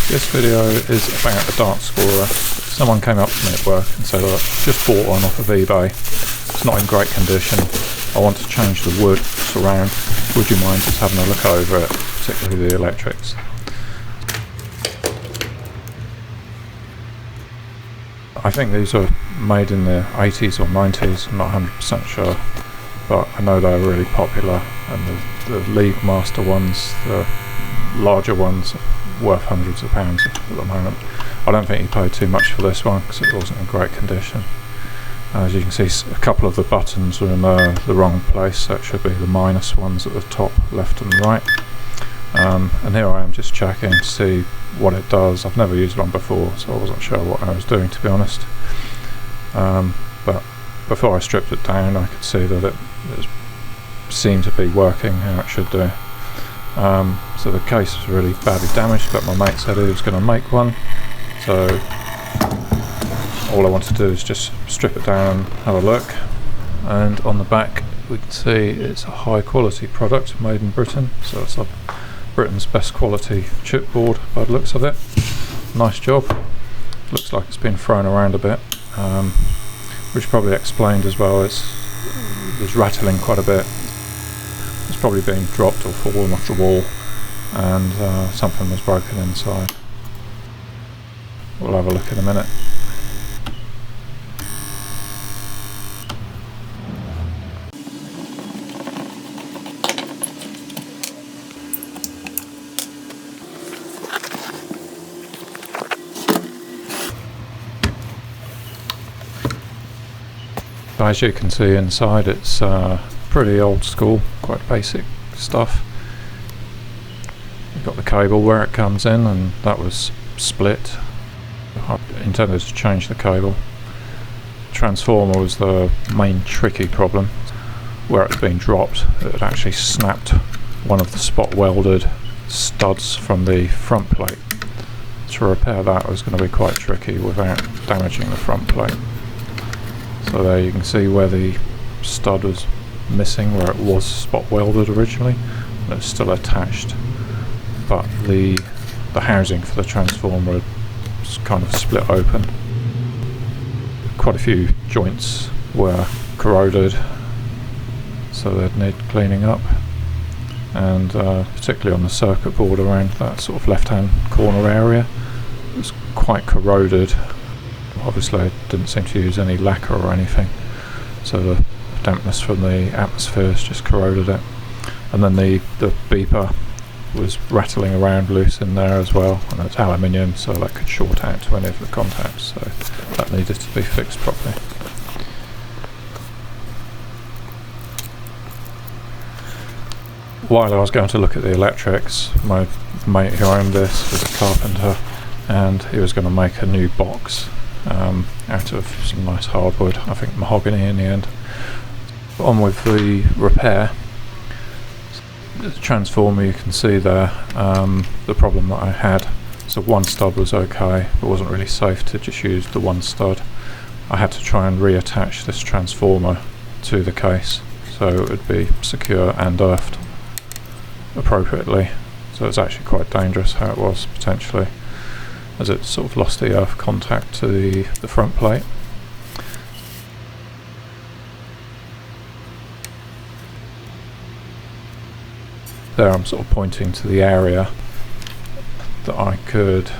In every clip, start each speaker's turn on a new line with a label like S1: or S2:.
S1: This video is about the Dart Scorer. Someone came up to me at work and said, "Look, just bought one off of eBay. It's not in great condition. I want to change the wood surround. Would you mind just having a look over it, particularly the electrics?" I think these are made in the 80s or 90s, I'm not 100% sure, but I know they're really popular, and the League Master ones, the larger ones, worth hundreds of pounds at the moment. I don't think he paid too much for this one because it wasn't in great condition. As you can see, a couple of the buttons are in the wrong place, so it should be the minus ones at the top, left and right. And here I am just checking to see what it does. I've never used one before, so I wasn't sure what I was doing, to be honest. But before I stripped it down, I could see that it seemed to be working how it should do. So the case was really badly damaged, but my mate said he was going to make one, so all I want to do is just strip it down and have a look. And on the back we can see it's a high quality product made in Britain, so it's like Britain's best quality chipboard by the looks of it. Nice job. Looks like it's been thrown around a bit, which probably explained as well. It was rattling quite a bit. It's probably been dropped or fallen off the wall, and something was broken inside. We'll have a look in a minute. As you can see inside, it's pretty old school, quite basic stuff. You've got the cable where it comes in, and that was split. I intended to change the cable. Transformer was the main tricky problem. Where it's been dropped, it had actually snapped one of the spot welded studs from the front plate. To repair that was going to be quite tricky without damaging the front plate. So there you can see where the stud was missing, where it was spot welded originally, and it's still attached, but the housing for the transformer was kind of split open. Quite a few joints were corroded, so they'd need cleaning up, and particularly on the circuit board around that sort of left hand corner area, it was quite corroded. Obviously I didn't seem to use any lacquer or anything, so the dampness from the atmosphere has just corroded it. And then the beeper was rattling around loose in there as well, and it's aluminium, so that could short out to any of the contacts, so that needed to be fixed properly. While I was going to look at the electrics, my mate who owned this was a carpenter, and he was going to make a new box out of some nice hardwood, I think mahogany in the end. On with the repair. The transformer, you can see there, the problem that I had. So one stud was okay, but it wasn't really safe to just use the one stud. I had to try and reattach this transformer to the case so it would be secure and earthed appropriately. So it's actually quite dangerous how it was potentially, as it sort of lost the earth contact to the front plate. There I'm sort of pointing to the area that I could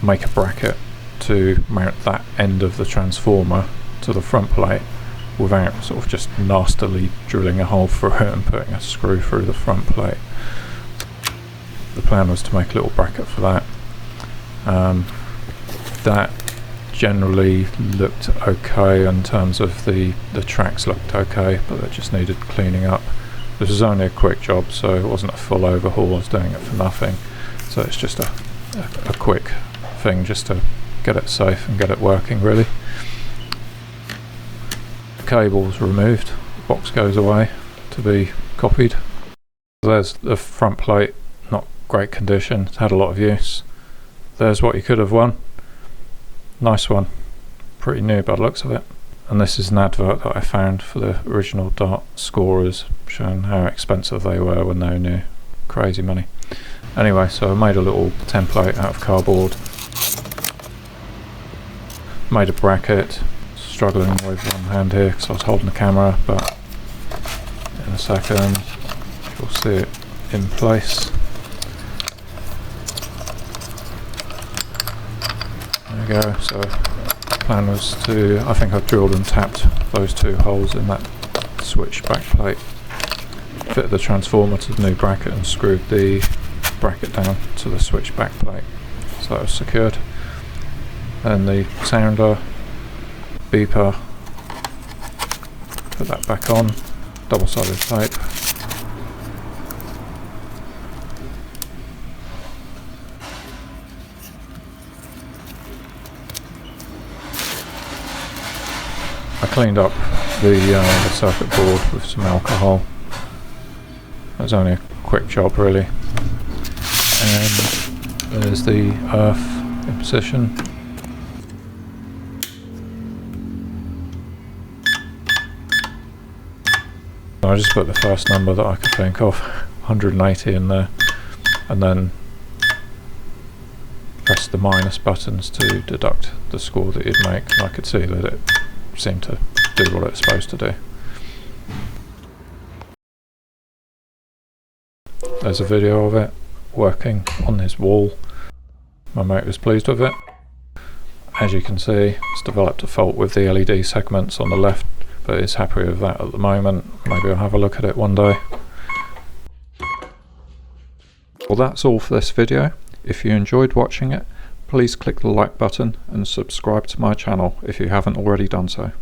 S1: make a bracket to mount that end of the transformer to the front plate without sort of just nastily drilling a hole through it and putting a screw through the front plate. The plan was to make a little bracket for that. That generally looked okay in terms of the tracks looked okay, but they just needed cleaning up. This was only a quick job, so it wasn't a full overhaul. I was doing it for nothing, so it's just a quick thing just to get it safe and get it working really. The cable's removed, the box goes away to be copied. There's the front plate, not great condition, it's had a lot of use. There's what you could have won. Nice one. Pretty new by the looks of it. And this is an advert that I found for the original Dart Scorers, showing how expensive they were when they were new. Crazy money. Anyway, so I made a little template out of cardboard, made a bracket, struggling with one hand here because I was holding the camera, but in a second you'll see it in place. There we go. So the plan was to, I think I've drilled and tapped those two holes in that switch back plate, fitted the transformer to the new bracket and screwed the bracket down to the switch back plate, so that was secured. And the sounder, beeper, put that back on, double-sided tape. I cleaned up the circuit board with some alcohol. It was only a quick job really. And there's the earth in position. I just put the first number that I could think of, 180 in there, and then press the minus buttons to deduct the score that you'd make, and I could see that it seemed to do what it's supposed to do. There's a video of it working on his wall. My mate was pleased with it. As you can see, it's developed a fault with the LED segments on the left, but he's happy with that at the moment. Maybe I'll have a look at it one day. Well, that's all for this video. If you enjoyed watching it, please click the like button and subscribe to my channel if you haven't already done so.